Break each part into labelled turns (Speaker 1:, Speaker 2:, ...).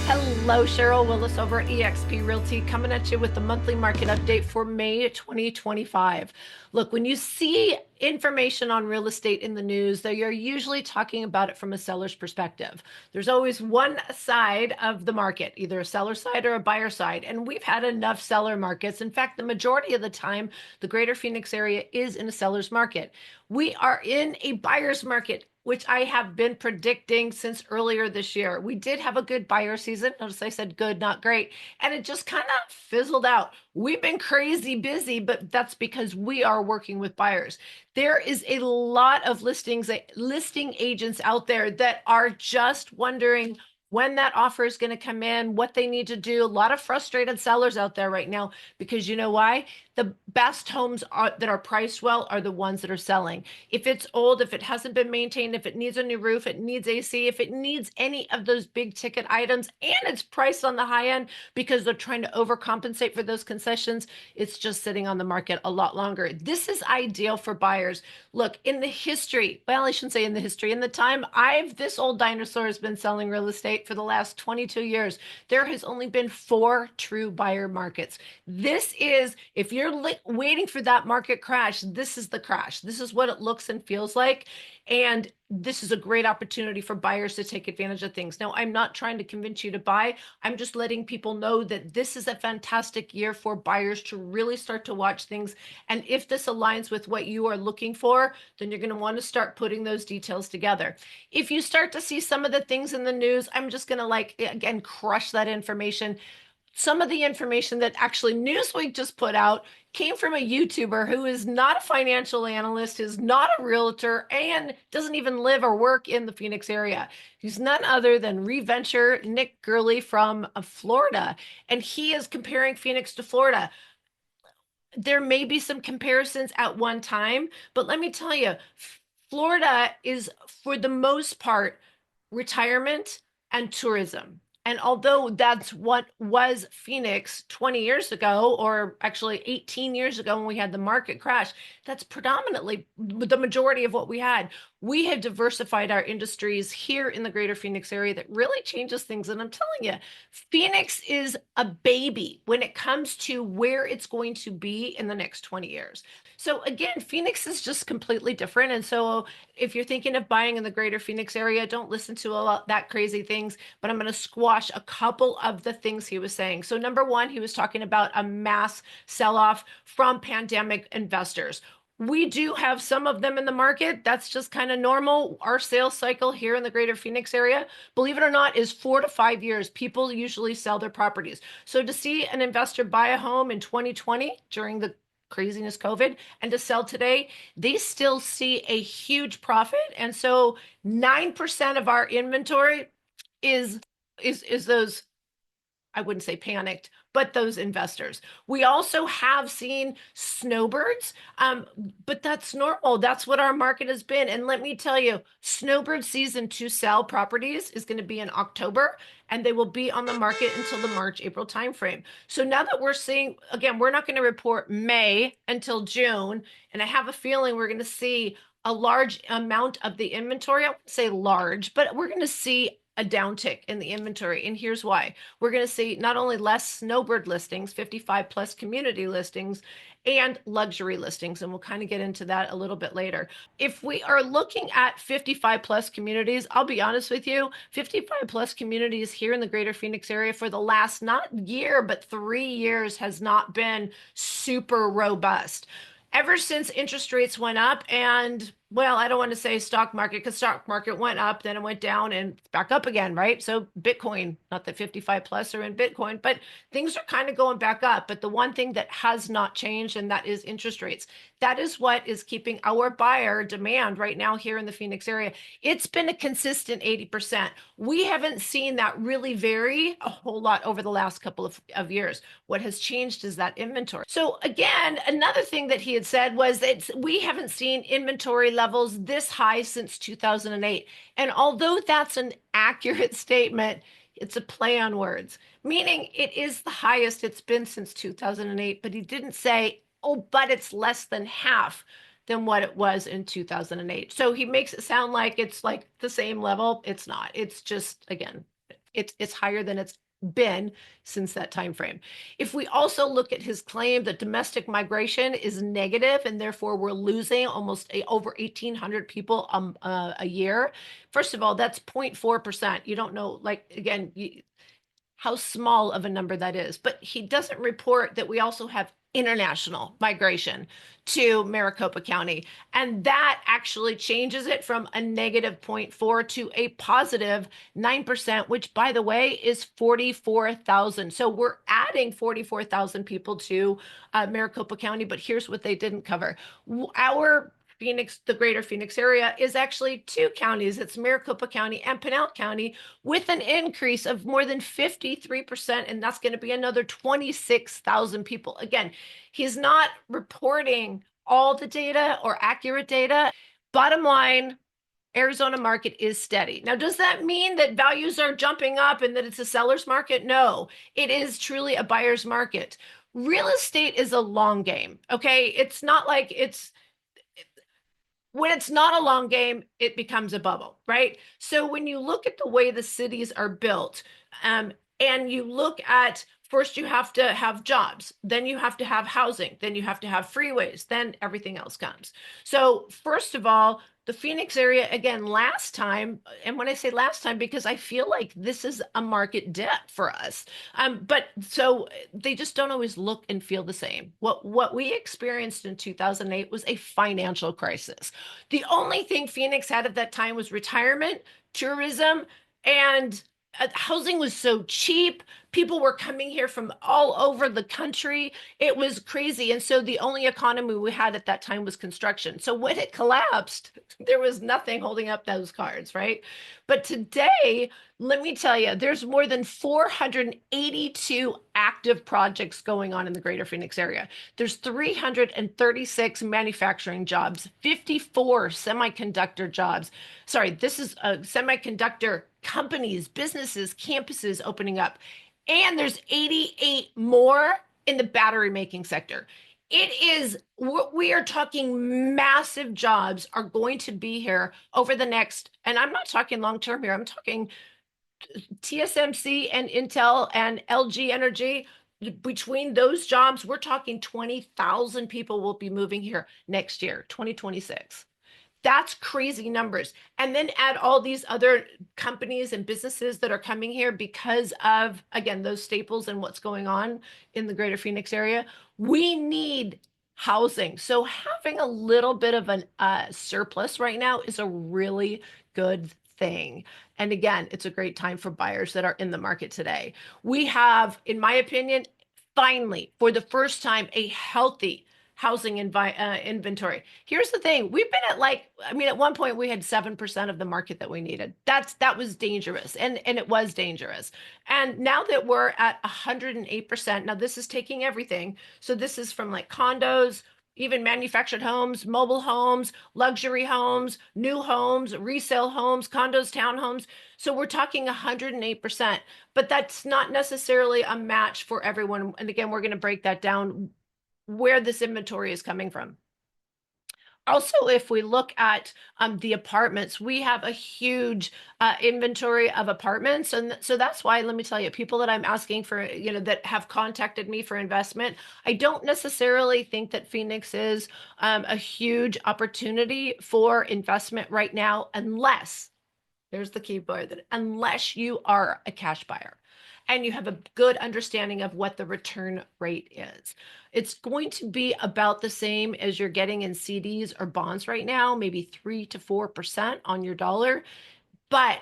Speaker 1: Hello, Cheryl Willis over at eXp Realty, coming at you with the monthly market update for May 2025. Look, when you see information on real estate in the news, they are usually talking about it from a seller's perspective. There's always one side of the market, either a seller side or a buyer side. And we've had enough seller markets. In fact, the majority of the time, the greater Phoenix area is in a seller's market. We are in a buyer's market, which I have been predicting since earlier this year. We did have a good buyer season. Notice I said good, not great. And it just kind of fizzled out. We've been crazy busy, but that's because we are working with buyers. There is a lot of listing agents out there that are just wondering when that offer is going to come in, what they need to do. A lot of frustrated sellers out there right now because you know why? The best homes that are priced well are the ones that are selling. If it's old, if it hasn't been maintained, if it needs a new roof, it needs AC, if it needs any of those big ticket items, and it's priced on the high end because they're trying to overcompensate for those concessions, it's just sitting on the market a lot longer. This is ideal for buyers. Look, in the history, well, I shouldn't say in the history, in the time this old dinosaur has been selling real estate for the last 22 years, there has only been 4 true buyer markets. This is, if you're waiting for that market crash, this is the crash. This is what it looks and feels like. And this is a great opportunity for buyers to take advantage of things. Now, I'm not trying to convince you to buy. I'm just letting people know that this is a fantastic year for buyers to really start to watch things. And if this aligns with what you are looking for, then you're going to want to start putting those details together. If you start to see some of the things in the news, I'm just going to again, crush that information. Some of the information that actually Newsweek just put out came from a YouTuber who is not a financial analyst, is not a realtor, and doesn't even live or work in the Phoenix area. He's none other than ReVenture Nick Gurley from Florida, and he is comparing Phoenix to Florida. There may be some comparisons at one time, but let me tell you, Florida is, for the most part, retirement and tourism. And although that's what was Phoenix 20 years ago, or actually 18 years ago when we had the market crash, that's predominantly the majority of what we had. We have diversified our industries here in the greater Phoenix area that really changes things. And I'm telling you, Phoenix is a baby when it comes to where it's going to be in the next 20 years. So again, Phoenix is just completely different. And so if you're thinking of buying in the greater Phoenix area, don't listen to a lot that crazy things, but I'm going to squash a couple of the things he was saying. So number one, he was talking about a mass sell-off from pandemic investors. We do have some of them in the market. That's just kind of normal. Our sales cycle here in the greater Phoenix area, believe it or not, is 4 to 5 years. People usually sell their properties. So to see an investor buy a home in 2020 during the craziness COVID and to sell today, they still see a huge profit. And so 9% of our inventory is those, I wouldn't say panicked, but those investors. We also have seen snowbirds, but that's normal. That's what our market has been. And let me tell you, snowbird season to sell properties is going to be in October, and they will be on the market until the March, April timeframe. So now that we're seeing, again, we're not going to report May until June, and I have a feeling we're going to see a large amount of the inventory. I wouldn't say large, but we're going to see a downtick in the inventory. And here's why. We're going to see not only less snowbird listings, 55 plus community listings, and luxury listings. And we'll kind of get into that a little bit later. If we are looking at 55 plus communities, I'll be honest with you, 55 plus communities here in the greater Phoenix area for the last, not year, but 3 years has not been super robust. Ever since interest rates went up and, well, I don't want to say stock market because stock market went up, then it went down and back up again, right? So Bitcoin, not that 55 plus are in Bitcoin, but things are kind of going back up. But the one thing that has not changed, and that is interest rates. That is what is keeping our buyer demand right now here in the Phoenix area. It's been a consistent 80%. We haven't seen that really vary a whole lot over the last couple of years. What has changed is that inventory. So again, another thing that he had said was that we haven't seen inventory levels this high since 2008. And although that's an accurate statement, it's a play on words, meaning it is the highest it's been since 2008, but he didn't say, oh, but it's less than half than what it was in 2008. So he makes it sound like it's like the same level. It's not. It's just, again, It's higher than it's been since that time frame. If we also look at his claim that domestic migration is negative and therefore we're losing almost over 1,800 people a year, first of all, that's 0.4%. You don't know, like, again, how small of a number that is. But he doesn't report that we also have international migration to Maricopa County. And that actually changes it from a negative 0.4 to a positive 9%, which, by the way, is 44,000. So we're adding 44,000 people to Maricopa County. But here's what they didn't cover. Our Phoenix, the greater Phoenix area, is actually two counties. It's Maricopa County and Pinal County, with an increase of more than 53%. And that's going to be another 26,000 people. Again, he's not reporting all the data or accurate data. Bottom line, Arizona market is steady. Now, does that mean that values are jumping up and that it's a seller's market? No, it is truly a buyer's market. Real estate is a long game. Okay. It's not like when it's not a long game, it becomes a bubble, right? So when you look at the way the cities are built, and you look at first you have to have jobs, then you have to have housing, then you have to have freeways, then everything else comes. So first of all, the Phoenix area, again, last time, and when I say last time, because I feel like this is a market dip for us. But so they just don't always look and feel the same. What we experienced in 2008 was a financial crisis. The only thing Phoenix had at that time was retirement, tourism, and housing was so cheap. People were coming here from all over the country. It was crazy. And so the only economy we had at that time was construction. So when it collapsed, there was nothing holding up those cards, right? But today, let me tell you, there's more than 482 active projects going on in the greater Phoenix area. There's 336 manufacturing jobs, 54 semiconductor jobs. Sorry, this is a semiconductor companies, businesses, campuses opening up. And there's 88 more in the battery making sector. It is, we are talking massive jobs are going to be here over the next, and I'm not talking long term here, I'm talking TSMC and Intel and LG Energy. Between those jobs, we're talking 20,000 people will be moving here next year, 2026. That's crazy numbers. And then add all these other companies and businesses that are coming here because of, again, those staples and what's going on in the greater Phoenix area. We need housing. So having a little bit of an surplus right now is a really good thing. And again, it's a great time for buyers that are in the market today. We have, in my opinion, finally, for the first time, a healthy housing inventory. Here's the thing. We've been at at one point we had 7% of the market that we needed. That was dangerous. And it was dangerous. And now that we're at 108%, now this is taking everything. So this is from like condos, even manufactured homes, mobile homes, luxury homes, new homes, resale homes, condos, townhomes. So we're talking 108%, but that's not necessarily a match for everyone. And again, we're going to break that down where this inventory is coming from. Also, if we look at the apartments, we have a huge inventory of apartments. And so that's why, let me tell you, people that I'm asking for, that have contacted me for investment, I don't necessarily think that Phoenix is a huge opportunity for investment right now, unless, there's the key word, unless you are a cash buyer and you have a good understanding of what the return rate is. It's going to be about the same as you're getting in CDs or bonds right now, maybe 3 to 4% on your dollar. But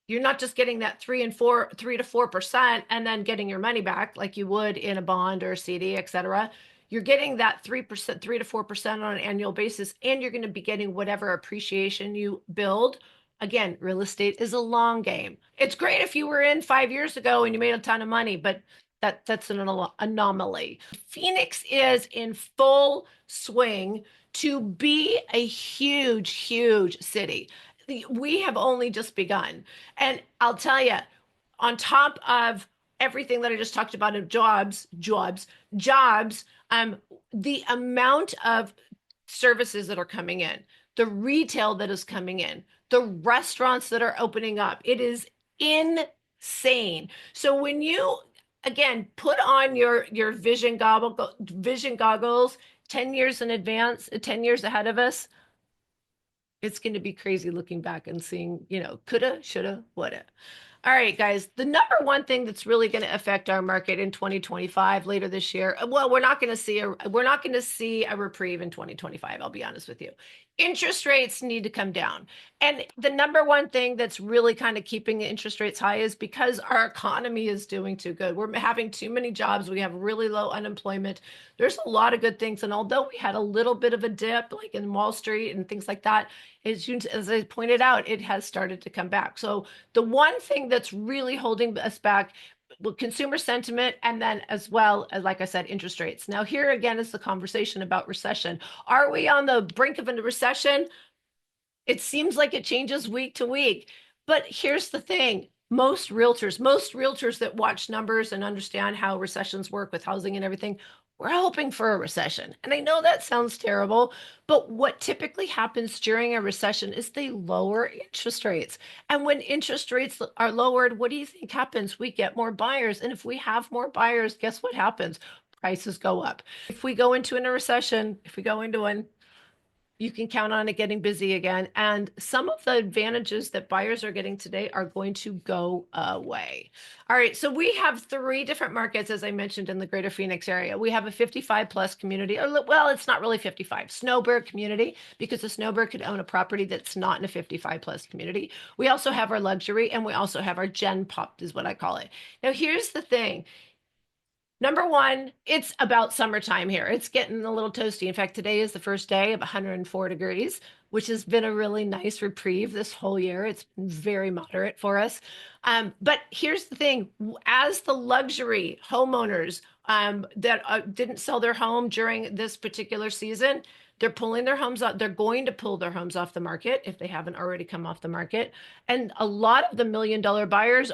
Speaker 1: you're not just getting that 3 to 4% and then getting your money back like you would in a bond or a CD, et cetera. You're getting that 3%, 3 to 4% on an annual basis, and you're going to be getting whatever appreciation you build. Again, real estate is a long game. It's great if you were in 5 years ago and you made a ton of money, but that's an anomaly. Phoenix is in full swing to be a huge, huge city. We have only just begun. And I'll tell you, on top of everything that I just talked about of jobs, the amount of services that are coming in, the retail that is coming in, the restaurants that are opening up, it is sane. So when you again put on your vision goggles 10 years in advance, 10 years ahead of us, it's going to be crazy looking back and seeing, coulda, shoulda, woulda. All right, guys, the number one thing that's really going to affect our market in 2025 later this year, well, we're not going to see a reprieve in 2025, I'll be honest with you. Interest rates need to come down. And the number one thing that's really kind of keeping interest rates high is because our economy is doing too good. We're having too many jobs. We have really low unemployment. There's a lot of good things. And although we had a little bit of a dip, like in Wall Street and things like that, as I pointed out, it has started to come back. So the one thing that's really holding us back, well, consumer sentiment, and then as well as, like I said, interest rates. Now, here again is the conversation about recession. Are we on the brink of a recession? It seems like it changes week to week. But here's the thing. Most realtors that watch numbers and understand how recessions work with housing and everything, we're hoping for a recession. And I know that sounds terrible, but what typically happens during a recession is they lower interest rates. And when interest rates are lowered, what do you think happens? We get more buyers. And if we have more buyers, guess what happens? Prices go up. If we go into a recession, if we go into one, you can count on it getting busy again. And some of the advantages that buyers are getting today are going to go away. All right, so we have three different markets, as I mentioned, in the greater Phoenix area. We have a 55 plus community, or well, it's not really 55, snowbird community, because a snowbird could own a property that's not in a 55 plus community. We also have our luxury, and we also have our gen pop, is what I call it. Now, here's the thing. Number one, it's about summertime here. It's getting a little toasty. In fact, today is the first day of 104 degrees, which has been a really nice reprieve this whole year. It's been very moderate for us. But here's the thing, as the luxury homeowners that didn't sell their home during this particular season, they're pulling their homes out. They're going to pull their homes off the market if they haven't already come off the market. And a lot of the $1 million buyers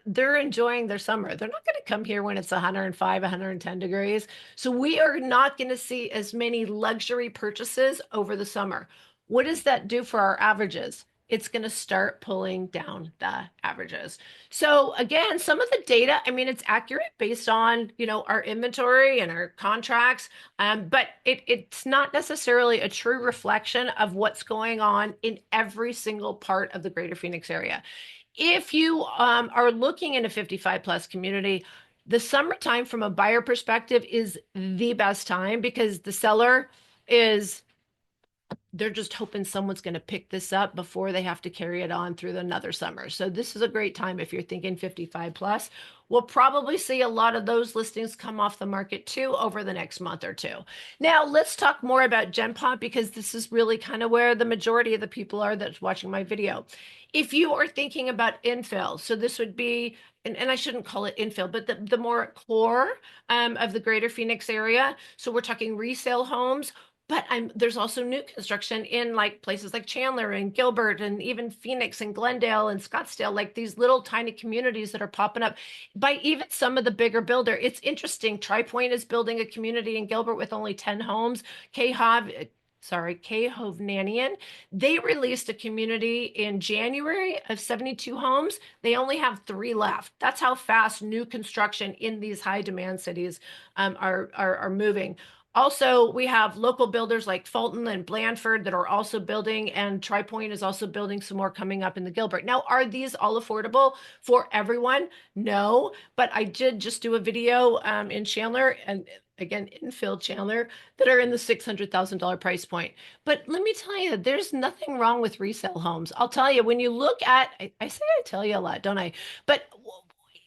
Speaker 1: they're enjoying their summer. They're not going to come here when it's 105, 110 degrees. So we are not going to see as many luxury purchases over the summer. What does that do for our averages? It's going to start pulling down the averages. So again, some of the data, I mean, it's accurate based on, our inventory and our contracts, but it's not necessarily a true reflection of what's going on in every single part of the greater Phoenix area. If you are looking in a 55 plus community, the summertime from a buyer perspective is the best time because the seller is they're just hoping someone's going to pick this up before they have to carry it on through another summer. So this is a great time if you're thinking 55 plus. We'll probably see a lot of those listings come off the market too over the next month or two. Now let's talk more about Gen Pop because this is really kind of where the majority of the people are that's watching my video. If you are thinking about infill, so this would be, and I shouldn't call it infill, but the more core of the greater Phoenix area. So we're talking resale homes. But there's also new construction in like places like Chandler and Gilbert and even Phoenix and Glendale and Scottsdale, like these little tiny communities that are popping up by even some of the bigger builder. It's interesting. TriPoint is building a community in Gilbert with only 10 homes. K Hovnanian, they released a community in January of 72 homes. They only have 3 left. That's how fast new construction in these high demand cities are moving. Also, we have local builders like Fulton and Blandford that are also building, and TriPoint is also building some more coming up in the Gilbert. Now, are these all affordable for everyone? No, but I did just do a video in Chandler, and again, infill Chandler, that are in the $600,000 price point. But let me tell you, there's nothing wrong with resale homes. I'll tell you, when you look at, I say I tell you a lot, don't I? But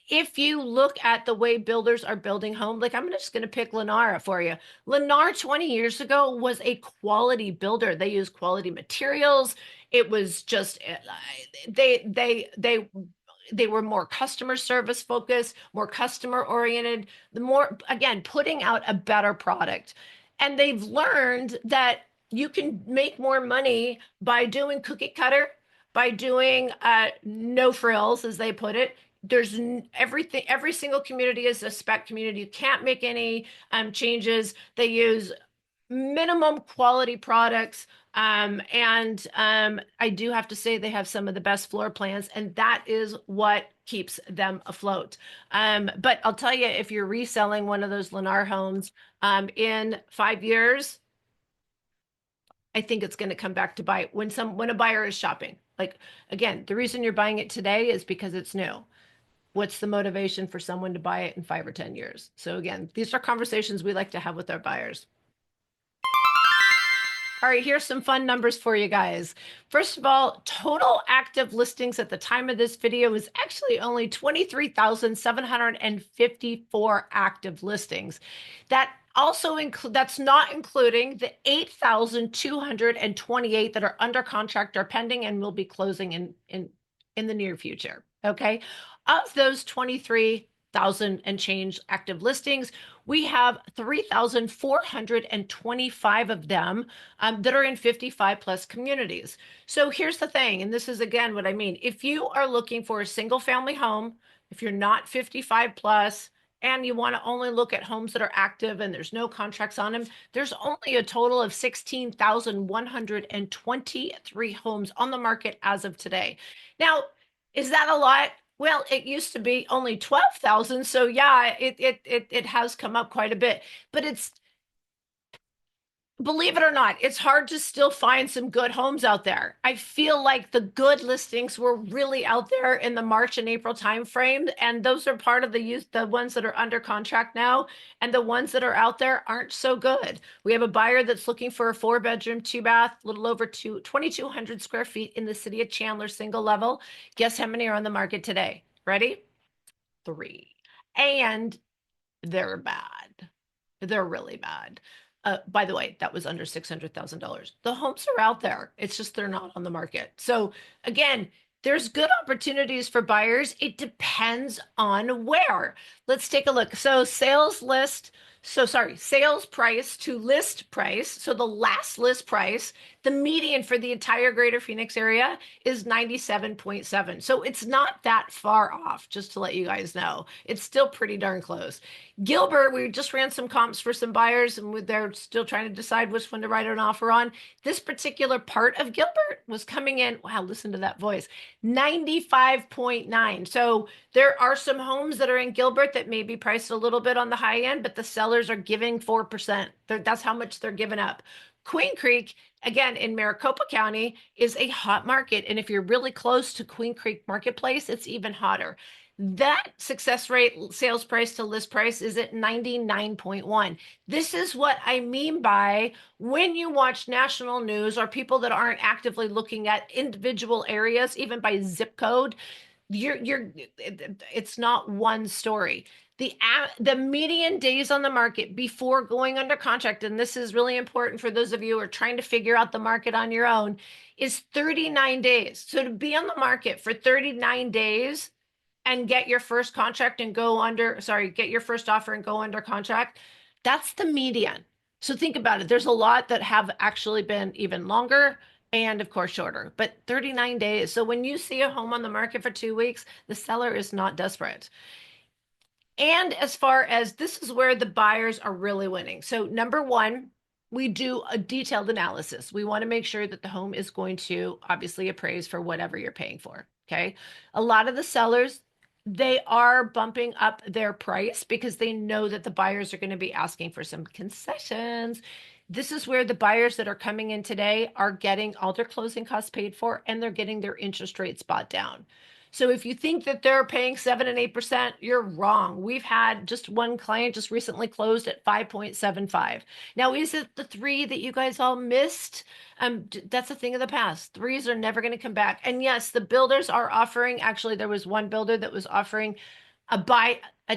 Speaker 1: if you look at the way builders are building homes, like I'm just going to pick Lennar for you. Lennar 20 years ago was a quality builder. They used quality materials. It was just they were more customer service focused, more customer oriented, the more again putting out a better product. And they've learned that you can make more money by doing cookie cutter, by doing no frills, as they put it. There's everything, every single community is a spec community. You can't make any changes. They use minimum quality products. And I do have to say they have some of the best floor plans, and that is what keeps them afloat. But I'll tell you, if you're reselling one of those Lennar homes in 5 years, I think it's going to come back to bite when a buyer is shopping. Like again, the reason you're buying it today is because it's new. What's the motivation for someone to buy it in 5 or 10 years? So again, these are conversations we like to have with our buyers. All right, here's some fun numbers for you guys. First of all, total active listings at the time of this video is actually only 23,754 active listings. That's not including the 8,228 that are under contract or pending and will be closing in the near future. Okay. Of those 23,000 and change active listings, we have 3,425 of them that are in 55 plus communities. So here's the thing, and this is again what I mean. If you are looking for a single family home, if you're not 55 plus, and you want to only look at homes that are active and there's no contracts on them, there's only a total of 16,123 homes on the market as of today. Now, is that a lot? Well, it used to be only 12,000. So yeah, it has come up quite a bit, but believe it or not, it's hard to still find some good homes out there. I feel like the good listings were really out there in the March and April timeframe, and those are part of the ones that are under contract now, and the ones that are out there aren't so good. We have a buyer that's looking for a 4-bedroom, 2-bath, little over 2,200 square feet in the city of Chandler, single level. Guess how many are on the market today? Ready? 3. And they're bad. They're really bad. By the way, that was under $600,000. The homes are out there. It's just they're not on the market. So again, there's good opportunities for buyers. It depends on where. Let's take a look. So sales price to list price. So the last list price, the median for the entire greater Phoenix area is 97.7. So it's not that far off, just to let you guys know. It's still pretty darn close. Gilbert, we just ran some comps for some buyers, and they're still trying to decide which one to write an offer on. This particular part of Gilbert was coming in, wow, listen to that voice, 95.9. So there are some homes that are in Gilbert that may be priced a little bit on the high end, but the sellers are giving 4%. That's how much they're giving up. Queen Creek, again, in Maricopa County, is a hot market. And if you're really close to Queen Creek Marketplace, it's even hotter. That success rate, sales price to list price, is at 99.1. This is what I mean by when you watch national news or people that aren't actively looking at individual areas, even by zip code, it's not one story. The median days on the market before going under contract, and this is really important for those of you who are trying to figure out the market on your own, is 39 days. So to be on the market for 39 days and get your first contract and get your first offer and go under contract, that's the median. So think about it. There's a lot that have actually been even longer and of course shorter, but 39 days. So when you see a home on the market for 2 weeks, the seller is not desperate. And as far as this is where the buyers are really winning. So number one, we do a detailed analysis. We want to make sure that the home is going to obviously appraise for whatever you're paying for. Okay. A lot of the sellers, they are bumping up their price because they know that the buyers are going to be asking for some concessions. This is where the buyers that are coming in today are getting all their closing costs paid for, and they're getting their interest rates bought down. So if you think that they're paying 7 and 8%, you're wrong. We've had just one client just recently closed at 5.75. Now, is it the 3 that you guys all missed? That's a thing of the past. 3s are never going to come back. And yes, the builders are offering, actually, there was one builder that was offering a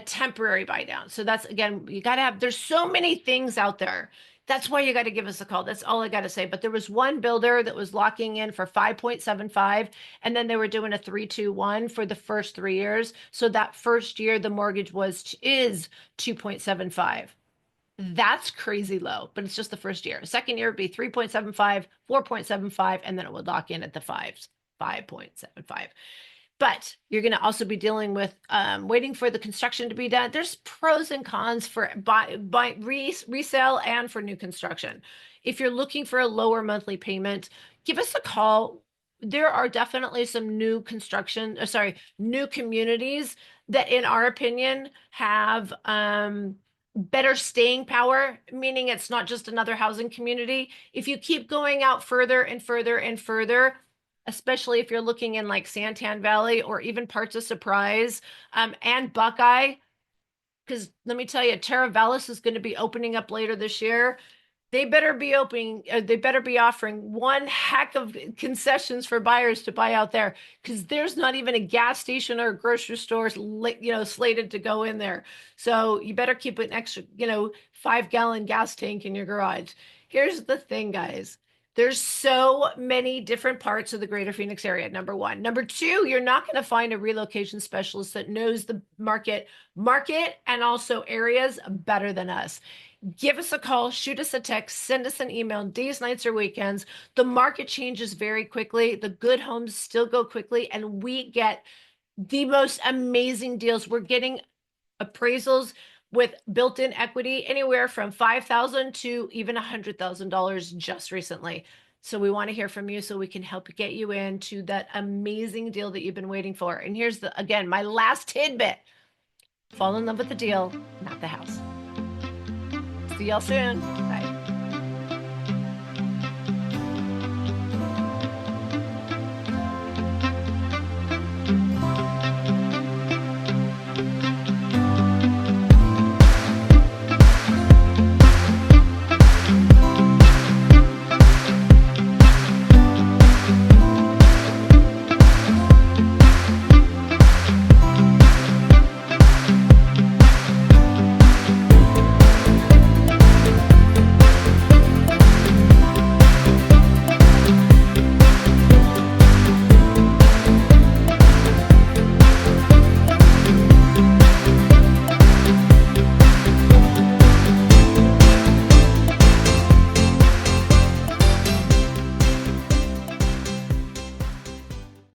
Speaker 1: temporary buy down. So that's, again, you got to have, there's so many things out there. That's why you got to give us a call. That's all I got to say. But there was one builder that was locking in for 5.75, and then they were doing a 3-2-1 for the first 3 years. So that first year, the mortgage is 2.75. That's crazy low, but it's just the first year. Second year would be 3.75, 4.75, and then it would lock in at the 5s, 5.75. but you're going to also be dealing with waiting for the construction to be done. There's pros and cons for resale and for new construction. If you're looking for a lower monthly payment, give us a call. There are definitely some new construction, new communities that, in our opinion, have better staying power, meaning it's not just another housing community. If you keep going out further and further and further, especially if you're looking in like Santan Valley or even parts of Surprise, and Buckeye, because let me tell you, Terra Vallis is going to be opening up later this year. They better be opening, they better be offering one heck of concessions for buyers to buy out there, because there's not even a gas station or a grocery store, slated to go in there. So you better keep an extra, 5-gallon gas tank in your garage. Here's the thing, guys. There's so many different parts of the greater Phoenix area, number one. Number two, you're not going to find a relocation specialist that knows the market and also areas better than us. Give us a call, shoot us a text, send us an email, days, nights, or weekends. The market changes very quickly. The good homes still go quickly, and we get the most amazing deals. We're getting appraisals with built-in equity anywhere from $5,000 to even $100,000 just recently. So we want to hear from you so we can help get you into that amazing deal that you've been waiting for. And here's again, my last tidbit. Fall in love with the deal, not the house. See y'all soon.